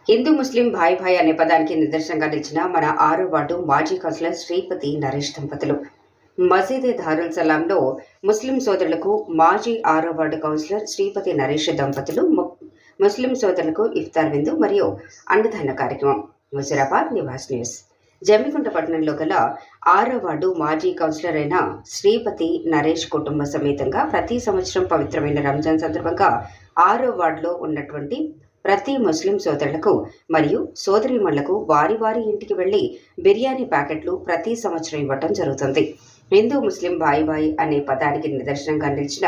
హిందూ ముస్లిం భాయ్ భాయ్ అనే పదానికి నిదర్శనంగా నిలిచిన మన 6వ వార్డు మాజీ కౌన్సిలర్ శ్రీపతి నరేష్ దంపతులు మసీద్ దారుల్ సలాంలో ముస్లిం సోదరులకు మాజీ 6వ వార్డు కౌన్సిలర్ శ్రీపతి నరేష్ దంపతులు ముస్లిం సోదరులకు ఇఫ్తార్ విందు మరియు అన్నదాన కార్యక్రమం. హుజూరాబాద్ నివాస్ న్యూస్. జమ్మికుంట పట్టణంలో గల 6వ వార్డు మాజీ కౌన్సిలర్ అయిన శ్రీపతి నరేష్ కుటుంబ సమేతంగా ప్రతి సంవత్సరం పవిత్రమైన రంజాన్ సందర్భంగా 6వ వార్డులో ఉన్నటువంటి ప్రతి ముస్లిం సోదరులకు మరియు సోదరీమణులకు వారి వారి ఇంటికి వెళ్లి బిర్యానీ ప్యాకెట్లు ప్రతి సంవత్సరం ఇవ్వటం జరుగుతుంది. హిందూ ముస్లిం భాయ్ భాయ్ అనే పదానికి నిదర్శనంగా నిలిచిన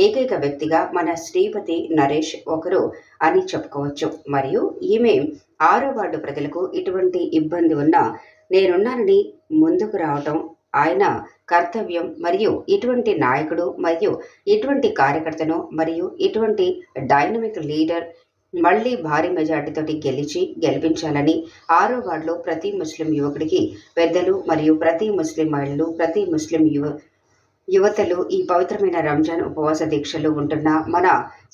ఏకైక వ్యక్తిగా మన శ్రీపతి నరేష్ ఒకరు అని చెప్పుకోవచ్చు. మరియు ఈమె 6వ వార్డు ప్రజలకు ఇటువంటి ఇబ్బంది ఉన్నా నేనున్నానని ముందుకు రావటం ఆయన కర్తవ్యం. మరియు ఇటువంటి నాయకుడు మరియు ఇటువంటి కార్యకర్తను మరియు ఇటువంటి డైనమిక్ లీడర్ మళ్లీ భారీ మెజార్టీతోటి గెలిపించాలని 6వ వార్డులో ప్రతి ముస్లిం యువకుడికి పెద్దలు మరియు ప్రతి ముస్లిం మహిళలు ప్రతి ముస్లిం యువతలు ఈ పవిత్రమైన రంజాన్ ఉపవాస దీక్షలు ఉంటున్న మన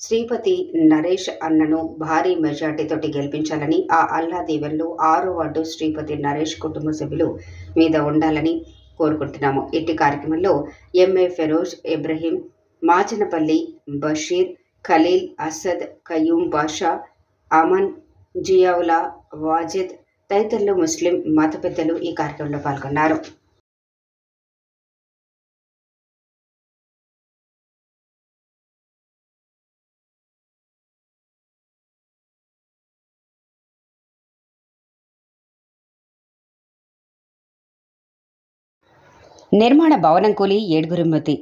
శ్రీపతి నరేష్ అన్నను భారీ మెజార్టీతోటి గెలిపించాలని ఆ అల్లా దీవెనలు 6వ వార్డు శ్రీపతి నరేష్ కుటుంబ సభ్యులు మీద ఉండాలని కోరుకుంటున్నాము. ఇట్టి కార్యక్రమంలో ఎంఏ ఫెరోజ్, ఇబ్రహీం, మాచనపల్లి బషీర్, ఖలీల్, అసద్, కయూం బాషా, అమన్, జియావులా, వాజిద్ తదితరులు ముస్లిం మత పెద్దలు ఈ కార్యక్రమంలో పాల్గొన్నారు. నిర్మాణ భవనం కూలి 7 మృతి.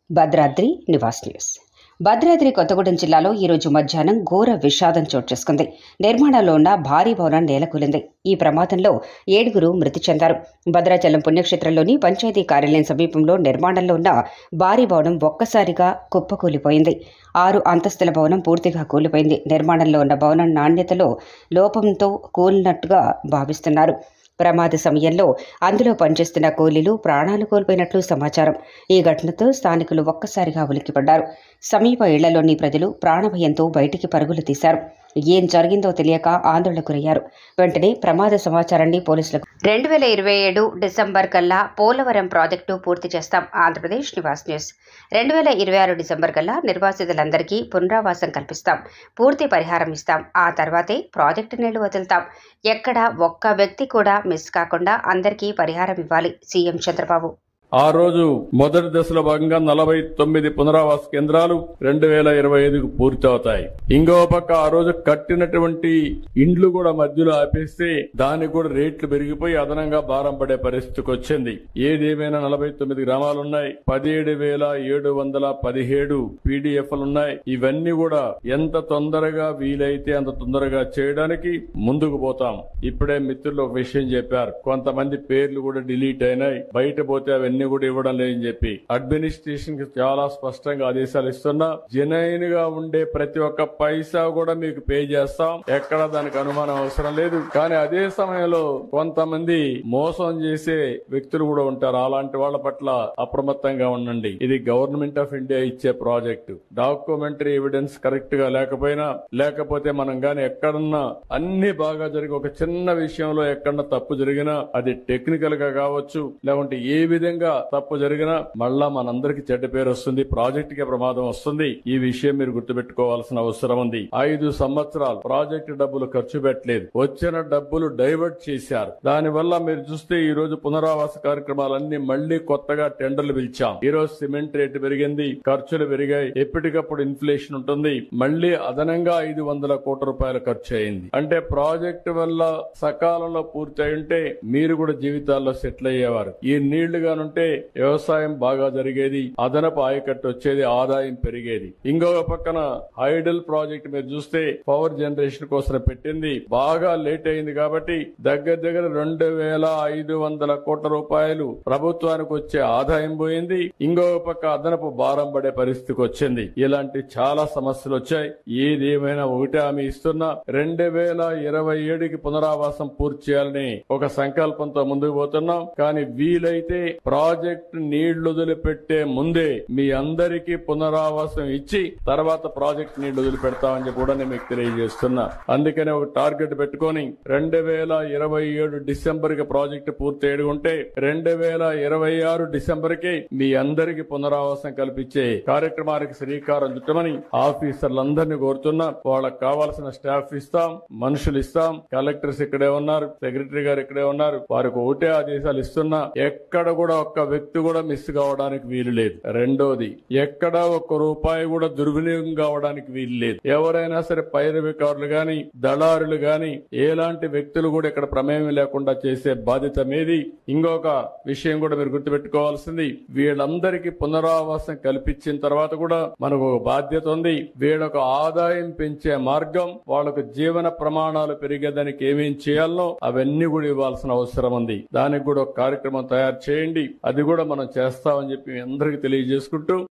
భద్రాద్రి నివాస్ న్యూస్. భద్రాద్రి కొత్తగూడెం జిల్లాలో ఈరోజు మధ్యాహ్నం ఘోర విషాదం చోటు చేసుకుంది. నిర్మాణంలో ఉన్న భారీ భవనం నేలకూలింది. ఈ ప్రమాదంలో 7 మృతి చెందారు. భద్రాచలం పుణ్యక్షేత్రంలోని పంచాయతీ కార్యాలయం సమీపంలో నిర్మాణంలో ఉన్న భారీ భవనం ఒక్కసారిగా కుప్పకూలిపోయింది. 6 అంతస్తుల భవనం పూర్తిగా కూలిపోయింది. నిర్మాణంలో ఉన్న భవనం నాణ్యతలో లోపంతో కూలినట్టుగా భావిస్తున్నారు. ప్రమాద సమయంలో అందులో పనిచేస్తున్న కూలీలు ప్రాణాలు కోల్పోయినట్లు సమాచారం. ఈ ఘటనతో స్థానికులు ఒక్కసారిగా ఉలిక్కిపడ్డారు. సమీప ఇళ్లలోని ప్రజలు ప్రాణభయంతో బయటికి పరుగులు తీశారు. ఏం జరిగిందో తెలియక ఆందోళనకు గురయ్యారు. వెంటనే ప్రమాద సమాచారాన్ని పోలీసులకు 2027 డిసెంబర్ కల్లా పోలవరం ప్రాజెక్టు పూర్తి చేస్తాం. ఆంధ్రప్రదేశ్ నివాస్ న్యూస్. 2026 డిసెంబర్ కల్లా నిర్వాసితులందరికీ పునరావాసం కల్పిస్తాం. పూర్తి పరిహారం ఇస్తాం. ఆ తర్వాతే ప్రాజెక్టు నీళ్లు వదులుతాం. ఎక్కడ ఒక్క వ్యక్తి కూడా మిస్ కాకుండా అందరికీ పరిహారం ఇవ్వాలి. సీఎం చంద్రబాబు. ఆ రోజు మొదటి దశలో భాగంగా 49 పునరావాస కేంద్రాలు 2025కు పూర్తవుతాయి. ఇంకో పక్క ఆ రోజు కట్టినటువంటి ఇండ్లు కూడా మధ్యలో ఆపేస్తే దానికి కూడా రేట్లు పెరిగిపోయి అదనంగా భారం పడే పరిస్థితికి వచ్చింది. ఏదేమైనా 49 గ్రామాలున్నాయి. 17,717 పీడీఎఫ్లున్నాయి. ఇవన్నీ కూడా ఎంత తొందరగా వీలైతే అంత తొందరగా చేయడానికి ముందుకు పోతాం. ఇప్పుడే మిత్రులు ఒక విషయం చెప్పారు. కొంతమంది పేర్లు కూడా డిలీట్ అయినాయి. బయట పోతే అవన్నీ కూడా ఇవ్వడం లేదని చెప్పి అడ్మినిస్ట్రేషన్ కి చాలా స్పష్టంగా ఆదేశాలు ఇస్తున్నా. జెన్యూన్ గా ఉండే ప్రతి ఒక్క పైసా కూడా మీకు పే చేస్తాం. ఎక్కడ దానికి అనుమానం అవసరం లేదు. కానీ అదే సమయంలో కొంతమంది మోసం చేసే వ్యక్తులు కూడా ఉంటారు. అలాంటి వాళ్ళ పట్ల అప్రమత్తంగా ఉండండి. ఇది గవర్నమెంట్ ఆఫ్ ఇండియా ఇచ్చే ప్రాజెక్టు. డాక్యుమెంటరీ ఎవిడెన్స్ కరెక్ట్ గా లేకపోయినా లేకపోతే మనం గాని ఎక్కడన్నా అన్ని బాగా జరిగి ఒక చిన్న విషయంలో ఎక్కడన్నా తప్పు జరిగినా అది టెక్నికల్ గా కావచ్చు, లేకుంటే ఏ విధంగా తప్పు జరిగినా మళ్ళా మనందరికి చెడ్డ పేరు వస్తుంది. ప్రాజెక్ట్ కి ప్రమాదం వస్తుంది. ఈ విషయం మీరు గుర్తుపెట్టుకోవాల్సిన అవసరం ఉంది. 5 సంవత్సరాలు ప్రాజెక్టు డబ్బులు ఖర్చు పెట్టలేదు. వచ్చిన డబ్బులు డైవర్ట్ చేశారు. దానివల్ల మీరు చూస్తే ఈ రోజు పునరావాస కార్యక్రమాలన్నీ మళ్లీ కొత్తగా టెండర్లు పిలిచాం. ఈ రోజు సిమెంట్ రేటు పెరిగింది, ఖర్చులు పెరిగాయి. ఎప్పటికప్పుడు ఇన్ఫ్లేషన్ ఉంటుంది. మళ్లీ అదనంగా 500 కోట్ల రూపాయలు ఖర్చు అయింది. అంటే ప్రాజెక్టు వల్ల సకాలంలో పూర్తి అయి ఉంటే మీరు కూడా జీవితాల్లో సెటిల్ అయ్యేవారు. ఈ నీళ్లు గానుంటే వ్యవసాయం బాగా జరిగేది, అదనపు ఆయకట్టు వచ్చేది, ఆదాయం పెరిగేది. ఇంకొక పక్కన ఐడల్ ప్రాజెక్ట్ మీరు చూస్తే పవర్ జనరేషన్ కోసం పెట్టింది. బాగా లేట్ అయింది కాబట్టి దగ్గర 2,500 కోట్ల రూపాయలు ప్రభుత్వానికి వచ్చే ఆదాయం పోయింది. ఇంకొక పక్క అదనపు భారం పడే పరిస్థితికి వచ్చింది. ఇలాంటి చాలా సమస్యలు వచ్చాయి. ఏదేమైనా ఒకటే హామీ ఇస్తున్నా, 2027కి పునరావాసం పూర్తి చేయాలని ఒక సంకల్పంతో ముందుకు పోతున్నాం. కానీ వీలైతే ప్రాజెక్టు నీళ్లు వదిలిపెట్టే ముందే మీ అందరికీ పునరావాసం ఇచ్చి తర్వాత ప్రాజెక్టు నీళ్లు వదిలిపెడతామని చెప్పి కూడా నేను మీకు తెలియజేస్తున్నా. అందుకనే ఒక టార్గెట్ పెట్టుకొని 2027 డిసెంబర్ కి ప్రాజెక్టు పూర్తి అయ్యుంటే 2026 డిసెంబర్ కి మీ అందరికీ పునరావాసం కల్పించే కార్యక్రమానికి శ్రీకారం చుట్టమని ఆఫీసర్లందరినీ కోరుతున్నా. వాళ్ళకి కావాల్సిన స్టాఫ్ ఇస్తాం, మనుషులు ఇస్తాం. కలెక్టర్స్ ఇక్కడే ఉన్నారు, సెక్రటరీ గారు ఇక్కడే ఉన్నారు. వారికి ఒకటే ఆదేశాలు ఇస్తున్నా, ఎక్కడ కూడా ఒక్క వ్యక్తి కూడా మిస్ కావడానికి వీలు లేదు. రెండోది, ఎక్కడ ఒక్క రూపాయి కూడా దుర్వినియోగం కావడానికి వీలు లేదు. ఎవరైనా సరే పైరవికారులు గాని దళారులు గాని ఎలాంటి వ్యక్తులు కూడా ఇక్కడ ప్రమేయం లేకుండా చేసే బాధ్యత మీది. ఇంకొక విషయం కూడా మీరు గుర్తుపెట్టుకోవాల్సింది, వీళ్ళందరికీ పునరావాసం కల్పించిన తర్వాత కూడా మనకు బాధ్యత ఉంది. వీళ్ళకు ఆదాయం పెంచే మార్గం, వాళ్ళకు జీవన ప్రమాణాలు పెరిగేదానికి ఏమేం చేయాలనో అవన్నీ కూడా ఇవ్వాల్సిన అవసరం ఉంది. దానికి కూడా ఒక కార్యక్రమం తయారు చేయండి. అది కూడా మనం చేస్తామని చెప్పి అందరికీ తెలియజేసుకుంటూ